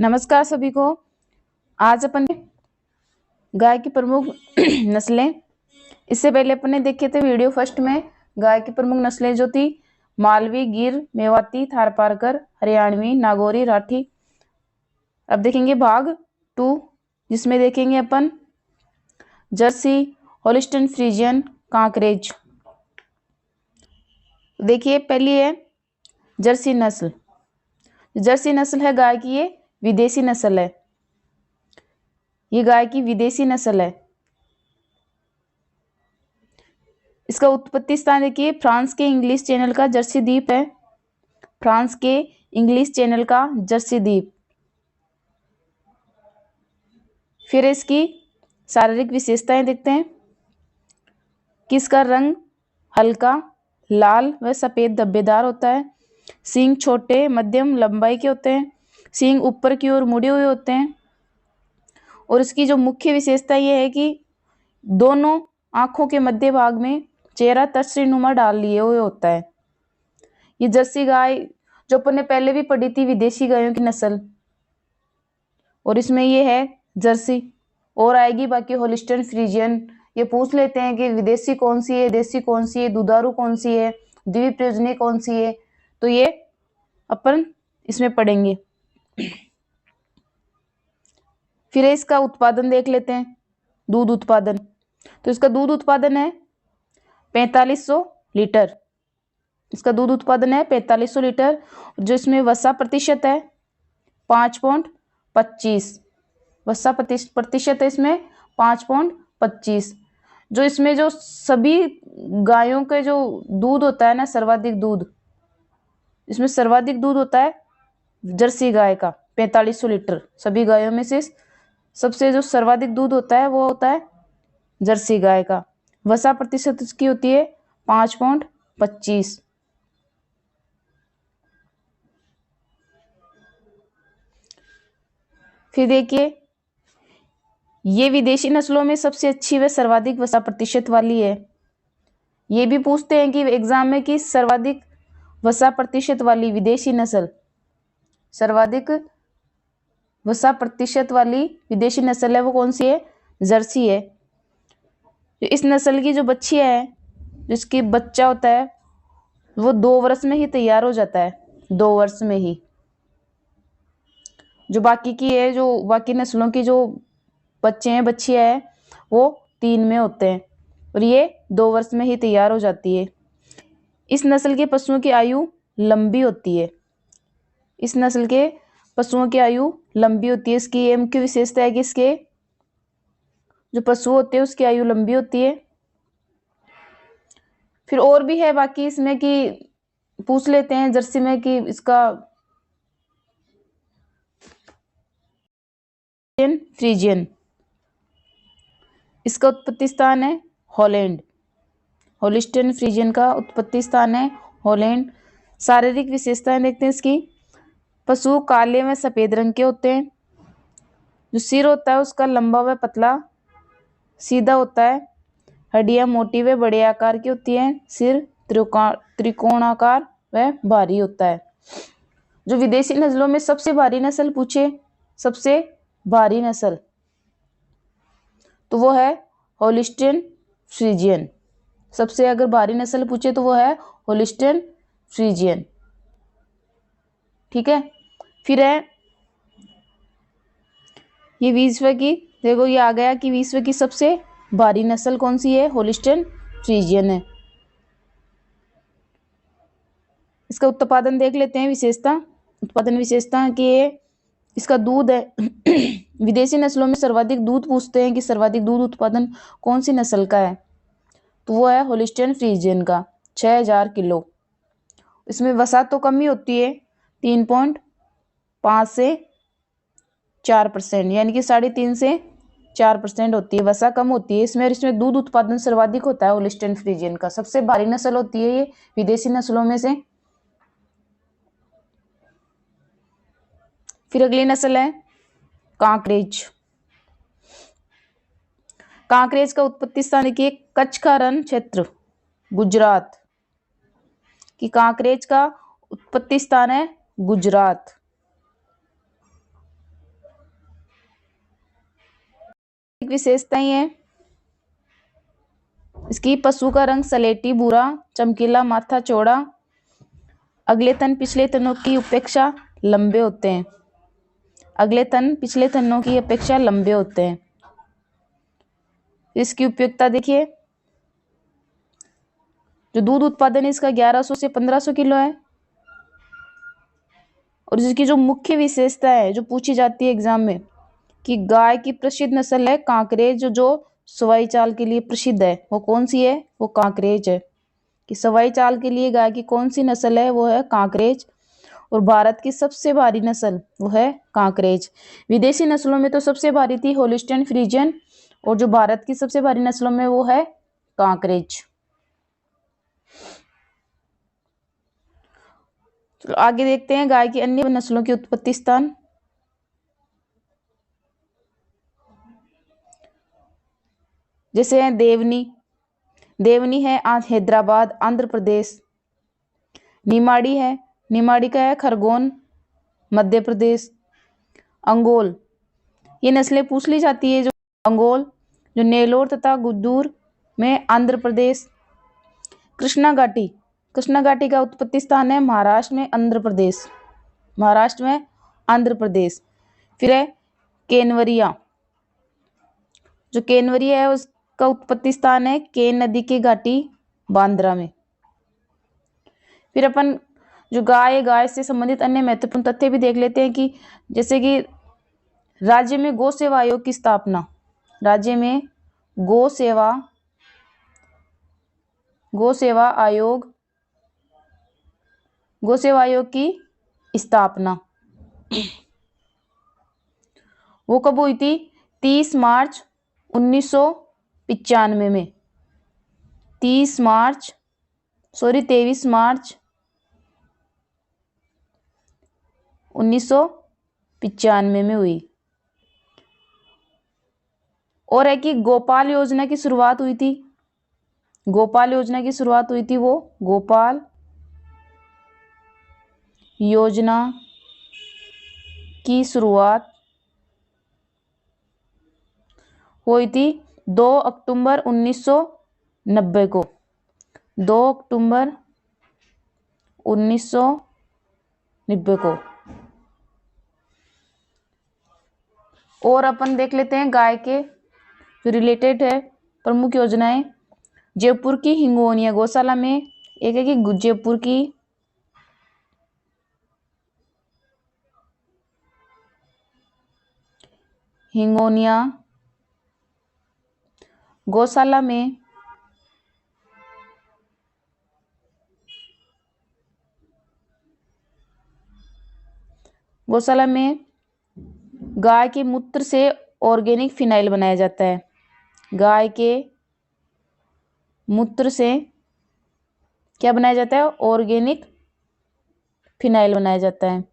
नमस्कार सभी को। आज अपन गाय की प्रमुख नस्लें, इससे पहले अपन ने देखे थे वीडियो फर्स्ट में गाय की प्रमुख नस्लें जो थी मालवी, गिर, मेवाती, थारपारकर, हरियाणवी, नागौरी, राठी। अब देखेंगे भाग 2, जिसमें देखेंगे अपन जर्सी, होलिस्टीन फ्रीजियन, कांकरेज। देखिए पहली है जर्सी नस्ल। जर्सी नस्ल है गाय की, ये विदेशी नस्ल है। ये गाय की विदेशी नस्ल है। इसका उत्पत्ति स्थान देखिए फ्रांस के इंग्लिश चैनल का जर्सी द्वीप है। फ्रांस के इंग्लिश चैनल का जर्सी द्वीप। फिर इसकी शारीरिक विशेषताएं देखते हैं कि इसका रंग हल्का लाल व सफेद धब्बेदार होता है। सींग छोटे मध्यम लंबाई के होते हैं। सींग ऊपर की ओर मुड़े हुए होते हैं। और इसकी जो मुख्य विशेषता ये है कि दोनों आंखों के मध्य भाग में चेहरा तर्जनीनुमा डाल लिए हुए होता है। ये जर्सी गाय जो अपन ने पहले भी पढ़ी थी विदेशी गायों की नस्ल, और इसमें ये है जर्सी। और आएगी बाकी होलिस्टीन फ्रीजियन। ये पूछ लेते हैं कि विदेशी कौन सी है, देसी कौन सी है, दुधारू कौन सी है, द्विप्रयोजनी कौन सी है, तो ये अपन इसमें पढ़ेंगे। फिर इसका उत्पादन देख लेते हैं, दूध उत्पादन। तो इसका दूध उत्पादन है 4500 लीटर। इसका दूध उत्पादन है 4500 लीटर, जो इसमें वसा प्रतिशत है 5.25। वसा प्रतिशत है इसमें 5.25। जो इसमें जो सभी गायों के जो दूध होता है ना, सर्वाधिक दूध, इसमें सर्वाधिक दूध होता है जर्सी गाय का 4500 लीटर। सभी गायों में से सबसे जो सर्वाधिक दूध होता है वो होता है जर्सी गाय का। वसा प्रतिशत इसकी होती है 5.25। फिर देखिए ये विदेशी नस्लों में सबसे अच्छी व सर्वाधिक वसा प्रतिशत वाली है। ये भी पूछते हैं कि एग्जाम में कि सर्वाधिक वसा प्रतिशत वाली विदेशी नस्ल, सर्वाधिक वसा प्रतिशत वाली विदेशी नस्ल है वो कौन सी है? जर्सी है। इस नस्ल की जो बच्चियां है, जिसकी बच्चा होता है वो 2 वर्ष में ही तैयार हो जाता है। 2 वर्ष में ही। जो बाकी की है, जो बाकी नस्लों की जो बच्चे हैं, बच्चियां है, वो 3 में होते हैं, और ये 2 वर्ष में ही तैयार हो जाती है। इस नस्ल के पशुओं की आयु लंबी होती है। इस नस्ल के पशुओं की आयु लंबी होती है। इसकी ये मुख्य विशेषता है कि इसके जो पशु होते हैं उसकी आयु लंबी होती है। फिर और भी है बाकी इसमें कि पूछ लेते हैं जर्सी में कि इसका फ्रीजियन, इसका उत्पत्ति स्थान है हॉलैंड। होलिस्टीन फ्रीजियन का उत्पत्ति स्थान है हॉलैंड। शारीरिक विशेषताएं देखते हैं इसकी। पशु काले व सफेद रंग के होते हैं। जो सिर होता है उसका लंबा व पतला सीधा होता है। हड्डियां मोटी व बड़े आकार की होती हैं। सिर त्रिकोणाकार व भारी होता है। जो विदेशी नस्लों में सबसे भारी नस्ल पूछे, सबसे भारी नस्ल, तो वो है होलिस्टीन फ्रीजियन। सबसे अगर भारी नस्ल पूछे तो वो है होलिस्टीन फ्रीजियन। ठीक है। फिर है ये विश्व की, देखो ये आ गया कि विश्व की सबसे भारी नस्ल कौन सी है? होलिस्टीन फ्रीजियन है। इसका उत्पादन देख लेते हैं, विशेषता। उत्पादन विशेषता कि ये इसका दूध है विदेशी नस्लों में सर्वाधिक दूध पूछते हैं कि सर्वाधिक दूध उत्पादन कौन सी नस्ल का है, तो वो है होलिस्टीन फ्रीजियन का 6000 किलो। इसमें वसा तो कम ही होती है 3.5 से 4%, यानी कि 3.5 से 4% होती है। वसा कम होती है इसमें, और इसमें दूध उत्पादन सर्वाधिक होता है होलिस्टीन फ्रीजियन का। सबसे भारी नस्ल होती है ये विदेशी नस्लों में से। फिर अगली नस्ल है कांकरेज। कांकरेज का उत्पत्ति स्थान देखिए कच्छ का रण क्षेत्र, गुजरात। कि कांकरेज का उत्पत्ति स्थान है गुजरात। विशेषताएं हैं इसकी। पशु का रंग सलेटी भूरा, चमकीला, माथा चौड़ा, अगले तन पिछले तनों की अपेक्षा लंबे होते हैं। अगले तन पिछले तनों की अपेक्षा लंबे होते हैं। इसकी उपयोगिता देखिए, जो दूध उत्पादन इसका 1100 से 1500 किलो है। और इसकी जो मुख्य विशेषता है जो पूछी जाती है एग्जाम में, कि गाय की प्रसिद्ध नस्ल है कांकरेज, जो सवाई चाल के लिए प्रसिद्ध है। वो कौन सी है? वो कांकरेज है। कि सवाई चाल के लिए गाय की कौन सी नस्ल है? वो है कांकरेज। और भारत की सबसे भारी नस्ल वो है कांकरेज। विदेशी नस्लों में तो सबसे भारी थी होलिस्टीन फ्रीजियन, और जो भारत की सबसे भारी नस्लों में वो है कांकरेज। चलो आगे देखते हैं गाय की अन्य नस्लों की उत्पत्ति स्थान। जैसे है देवनी, देवनी है हैदराबाद आंध्र प्रदेश। निमाड़ी है, निमाड़ी का है खरगोन मध्य प्रदेश। अंगोल, ये नस्लें पूछ ली जाती है जो अंगोल, जो नेलोर तथा गुड्डूर में आंध्र प्रदेश। कृष्णा घाटी, कृष्णा घाटी का उत्पत्ति स्थान है महाराष्ट्र में आंध्र प्रदेश, महाराष्ट्र में आंध्र प्रदेश। फिर है केनवरिया, जो केनवरिया है उसका उत्पत्ति स्थान है केन नदी की घाटी बांद्रा में। फिर अपन जो गाय से संबंधित अन्य महत्वपूर्ण तथ्य भी देख लेते हैं, कि जैसे कि राज्य में गौ सेवा आयोग की स्थापना, राज्य में गौ सेवा आयोग, गौ सेवा आयोग की स्थापना वो कब हुई थी? 23 मार्च 1995 में। 23 मार्च 1995 में हुई। और है कि गोपाल योजना की शुरुआत हुई थी, गोपाल योजना की शुरुआत हुई थी, वो गोपाल योजना की शुरुआत हुई थी 2 अक्टूबर 1990 को, 2 अक्टूबर 1990 को। और अपन देख लेते हैं गाय के जो रिलेटेड है प्रमुख योजनाएं। जयपुर की हिंगोनिया गौशाला में एक है कि जयपुर की हिंगोनिया गौशाला में गाय के मूत्र से ऑर्गेनिक फिनाइल बनाया जाता है। गाय के मूत्र से क्या बनाया जाता है? ऑर्गेनिक फिनाइल बनाया जाता है।